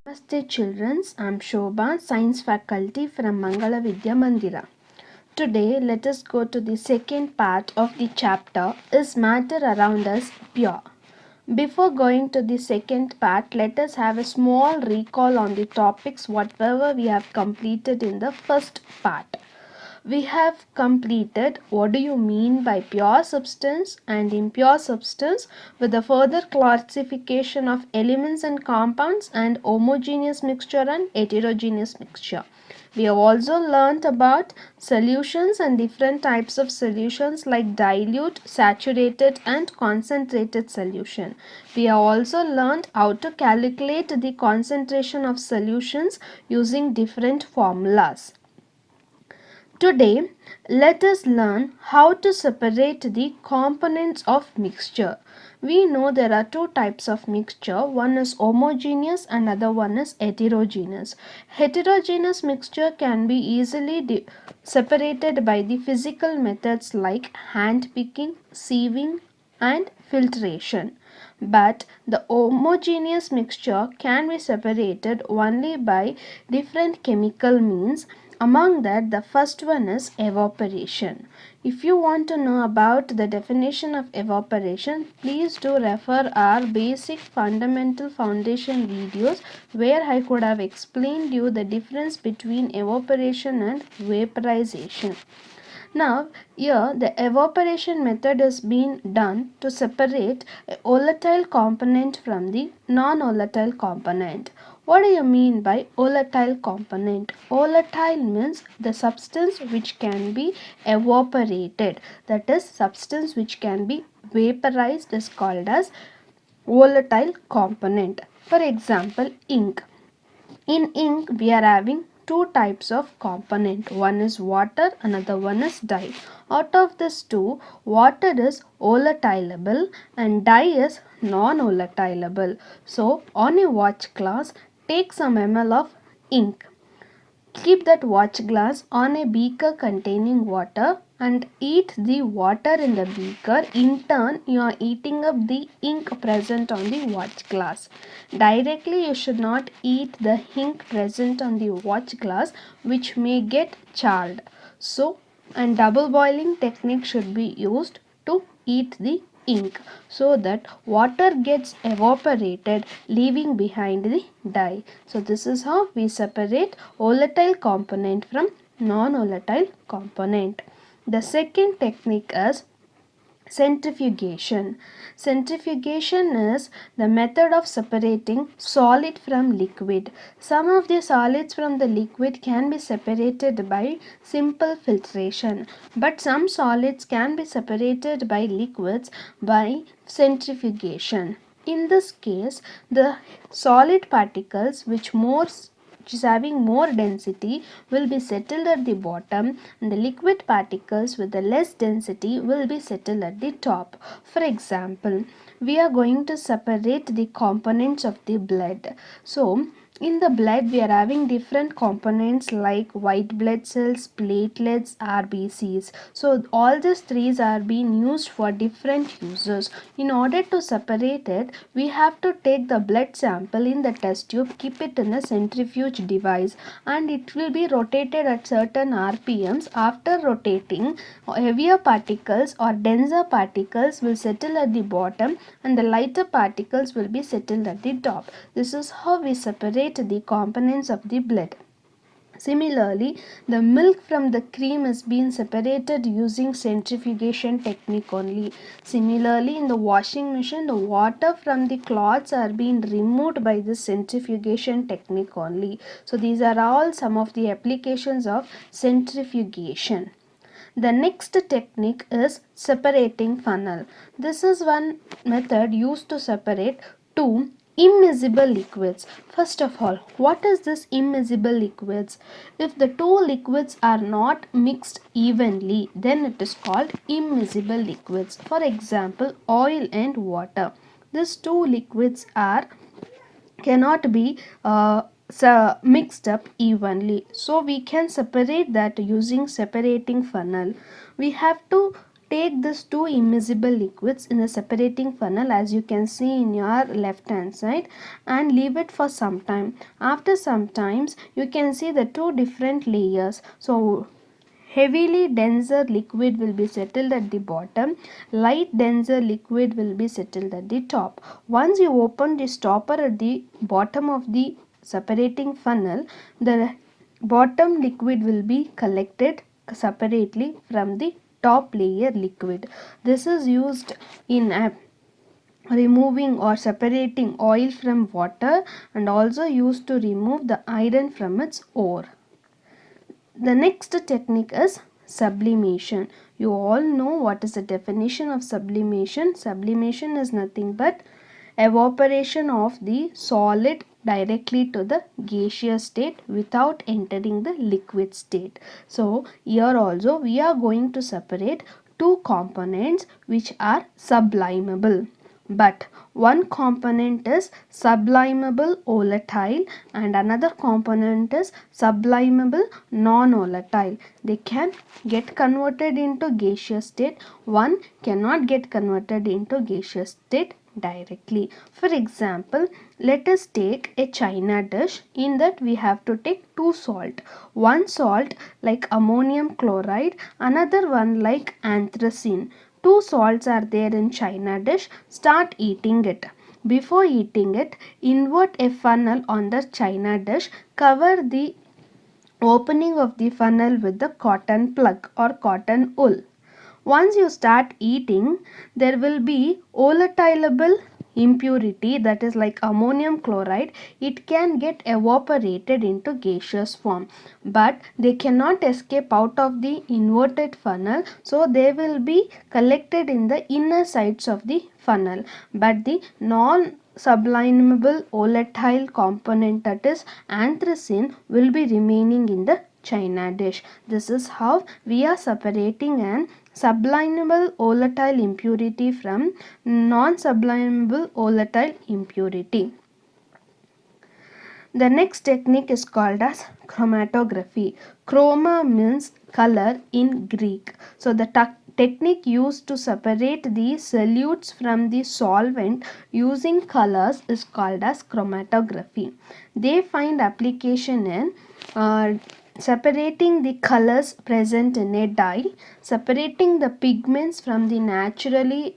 Namaste children, I'm Shobha, Science faculty from Mangala Vidya Mandira. Today let us go to the second part of the chapter Is Matter Around Us Pure? Before going to the second part, let us have a small recall on the topics whatever we have completed in the first part. We have completed what do you mean by pure substance and impure substance with the further classification of elements and compounds and homogeneous mixture and heterogeneous mixture. We have also learnt about solutions and different types of solutions like dilute, saturated and concentrated solution. We have also learnt how to calculate the concentration of solutions using different formulas. Today, let us learn how to separate the components of mixture. We know there are two types of mixture. One is homogeneous and other one is heterogeneous. Heterogeneous mixture can be easily separated by the physical methods like hand picking, sieving and filtration. But the homogeneous mixture can be separated only by different chemical means. Among that, the first one is evaporation. If you want to know about the definition of evaporation, please do refer our basic fundamental foundation videos where I could have explained you the difference between evaporation and vaporization. Now, here the evaporation method is being done to separate a volatile component from the non-volatile component. What do you mean by volatile component? Volatile means the substance which can be evaporated. That is, substance which can be vaporized is called as volatile component. For example, ink. In ink, we are having two types of component. One is water, another one is dye. Out of these two, water is volatilable and dye is non-volatilable. So, on a watch glass, take some ml of ink. Keep that watch glass on a beaker containing water and eat the water in the beaker. In turn, you are eating up the ink present on the watch glass. Directly, you should not eat the ink present on the watch glass, which may get charred. So, and double boiling technique should be used to eat the ink so that water gets evaporated, leaving behind the dye. So this is how we separate volatile component from non-volatile component. The second technique is centrifugation. Centrifugation is the method of separating solid from liquid. Some of the solids from the liquid can be separated by simple filtration, but some solids can be separated by liquids by centrifugation. In this case, the solid particles which is having more density will be settled at the bottom and the liquid particles with the less density will be settled at the top. For example, we are going to separate the components of the blood. So, in the blood, we are having different components like white blood cells, platelets, RBCs. So, all these three are being used for different uses. In order to separate it, we have to take the blood sample in the test tube, keep it in a centrifuge device, and it will be rotated at certain RPMs. After rotating, heavier particles or denser particles will settle at the bottom and the lighter particles will be settled at the top. This is how we separate the components of the blood. Similarly, the milk from the cream is being separated using centrifugation technique only. Similarly, in the washing machine, the water from the cloths are being removed by the centrifugation technique only. So, these are all some of the applications of centrifugation. The next technique is separating funnel. This is one method used to separate two immiscible liquids. First of all, what is this immiscible liquids? If the two liquids are not mixed evenly, then it is called immiscible liquids. For example, oil and water. These two liquids are cannot be mixed up evenly, so we can separate that using separating funnel. We have to Take these two immiscible liquids in a separating funnel, as you can see in your left hand side, and leave it for some time. After some times you can see the two different layers. So heavily denser liquid will be settled at the bottom, light denser liquid will be settled at the top. Once you open the stopper at the bottom of the separating funnel, the bottom liquid will be collected separately from the top layer liquid. This is used in removing or separating oil from water, and also used to remove the iron from its ore. The next technique is sublimation. You all know what is the definition of sublimation. Sublimation is nothing but evaporation of the solid directly to the gaseous state without entering the liquid state. So here also we are going to separate two components which are sublimable, but one component is sublimable volatile and another component is sublimable non-volatile. They can get converted into gaseous state. One cannot get converted into gaseous state directly. For example, let us take a china dish. In that we have to take two salt. One salt like ammonium chloride, another one like anthracene. Two salts are there in china dish. Start eating it. Before eating it, invert a funnel on the china dish. Cover the opening of the funnel with the cotton plug or cotton wool. Once you start eating, there will be volatilable impurity, that is like ammonium chloride. It can get evaporated into gaseous form, but they cannot escape out of the inverted funnel, so they will be collected in the inner sides of the funnel. But the non sublimable volatile component, that is anthracene, will be remaining in the china dish. This is how we are separating an sublimable volatile impurity from non-sublimable volatile impurity. The next technique is called as chromatography. Chroma means color in Greek. So the technique used to separate the solutes from the solvent using colors is called as chromatography. They find application in separating the colors present in a dye, separating the pigments from the naturally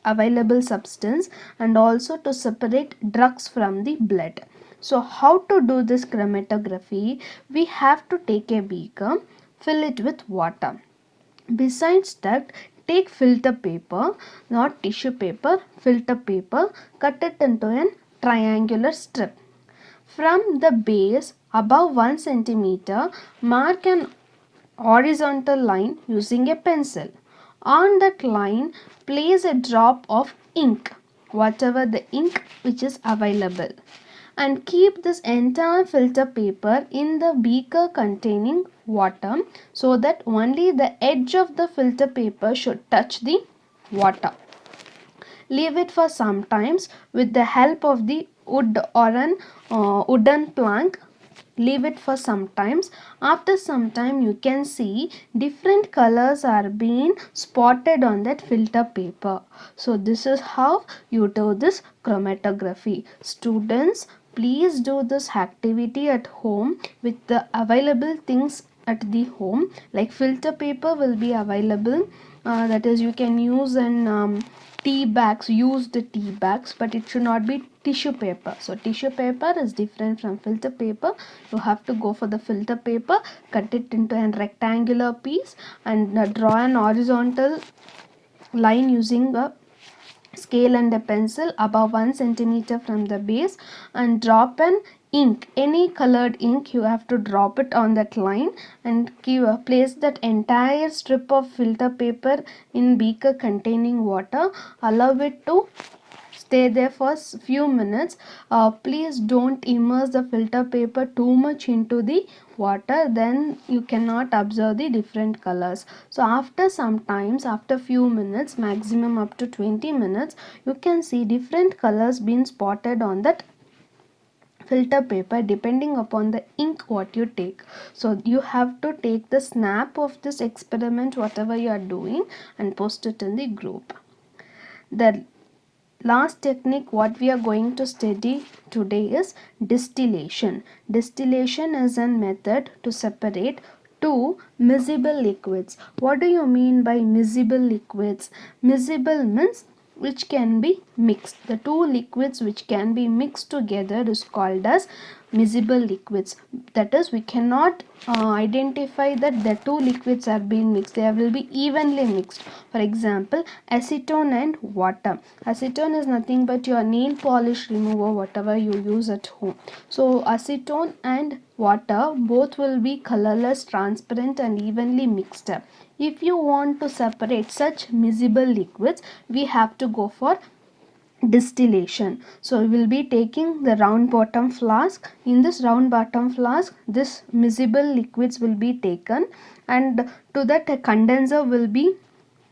available substance, and also to separate drugs from the blood. So how to do this chromatography? We have to take a beaker, fill it with water. Besides that, take filter paper, not tissue paper, filter paper, cut it into a triangular strip. From the base above 1 centimeter, mark an horizontal line using a pencil. On that line, place a drop of ink, whatever the ink which is available, and keep this entire filter paper in the beaker containing water, so that only the edge of the filter paper should touch the water. Leave it for some times with the help of the wood or an wooden plank. Leave it for some times. After some time you can see different colors are being spotted on that filter paper. So this is how you do this chromatography. Students, please do this activity at home with the available things at the home. Like filter paper will be available, that is you can use an tea bags, used tea bags, but it should not be tissue paper. So tissue paper is different from filter paper. You have to go for the filter paper, cut it into a rectangular piece, and draw an horizontal line using a scale and a pencil above 1 centimeter from the base, and drop an ink, any colored ink. You have to drop it on that line and place that entire strip of filter paper in beaker containing water. Allow it to stay there for few minutes. Please don't immerse the filter paper too much into the water, then you cannot observe the different colors. So after some times, after few minutes, maximum up to 20 minutes, you can see different colors being spotted on that filter paper depending upon the ink what you take. So you have to take the snap of this experiment whatever you are doing and post it in the group. The last technique what we are going to study today is distillation. Distillation is a method to separate two miscible liquids. What do you mean by miscible liquids? Miscible means which can be mixed. The two liquids which can be mixed together is called as miscible liquids. That is, we cannot identify that the two liquids are being mixed. They will be evenly mixed. For example, acetone and water. Acetone is nothing but your nail polish remover whatever you use at home. So acetone and water both will be colorless, transparent and evenly mixed up. If you want to separate such miscible liquids, we have to go for distillation. So we will be taking the round bottom flask. In this round bottom flask, this miscible liquids will be taken, and to that a condenser will be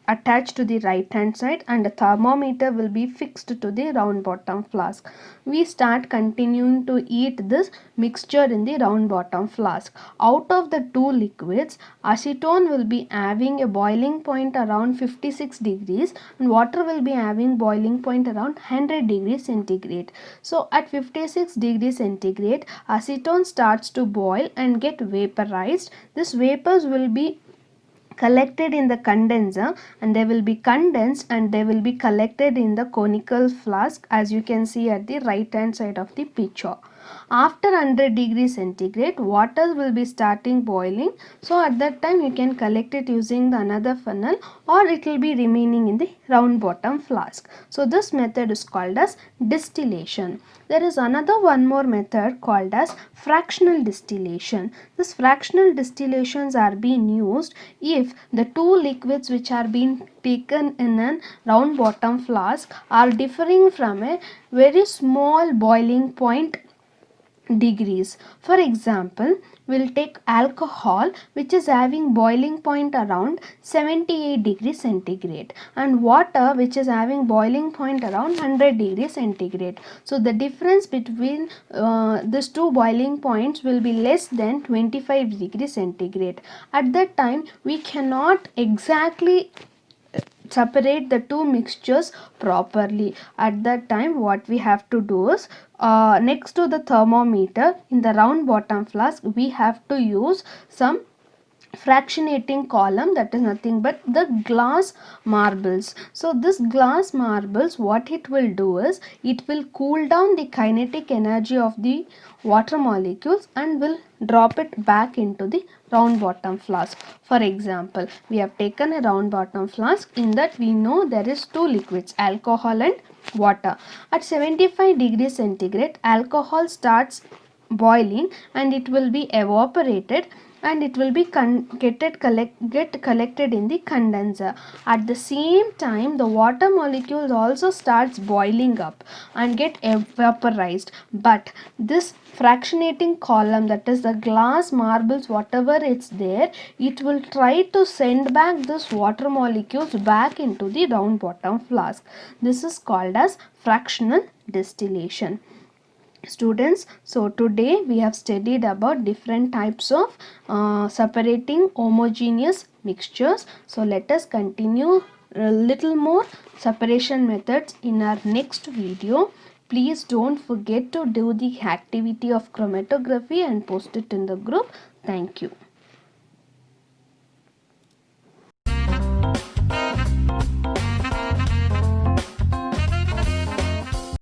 attached to the right hand side and a thermometer will be fixed to the round bottom flask. We start continuing to eat this mixture in the round bottom flask. Out of the two liquids, acetone will be having a boiling point around 56 degrees and water will be having boiling point around 100 degrees centigrade. So at 56 degrees centigrade, acetone starts to boil and get vaporized. This vapors will be collected in the condenser and they will be condensed and they will be collected in the conical flask as you can see at the right hand side of the picture. After 100 degrees centigrade, water will be starting boiling. So at that time you can collect it using the another funnel or it will be remaining in the round bottom flask. So this method is called as distillation. There is another one more method called as fractional distillation. This fractional distillations are being used if the two liquids which are being taken in a round bottom flask are differing from a very small boiling point degrees. For example, we'll take alcohol which is having boiling point around 78 degrees centigrade and water which is having boiling point around 100 degrees centigrade. So the difference between these two boiling points will be less than 25 degrees centigrade. At that time we cannot exactly separate the two mixtures properly. At that time what we have to do is next to the thermometer in the round bottom flask we have to use some fractionating column, that is nothing but the glass marbles. So this glass marbles, what it will do is it will cool down the kinetic energy of the water molecules and will drop it back into the round bottom flask. For example, we have taken a round bottom flask. In that we know there is two liquids, alcohol and water. At 75 degrees centigrade, alcohol starts boiling and it will be evaporated and it will be get collected in the condenser. At the same time the water molecules also starts boiling up and get vaporized, but this fractionating column, that is the glass marbles whatever it's there, it will try to send back this water molecules back into the round bottom flask. This is called as fractional distillation. Students, so today we have studied about different types of separating homogeneous mixtures. So let us continue a little more separation methods in our next video. Please don't forget to do the activity of chromatography and post it in the group. Thank you.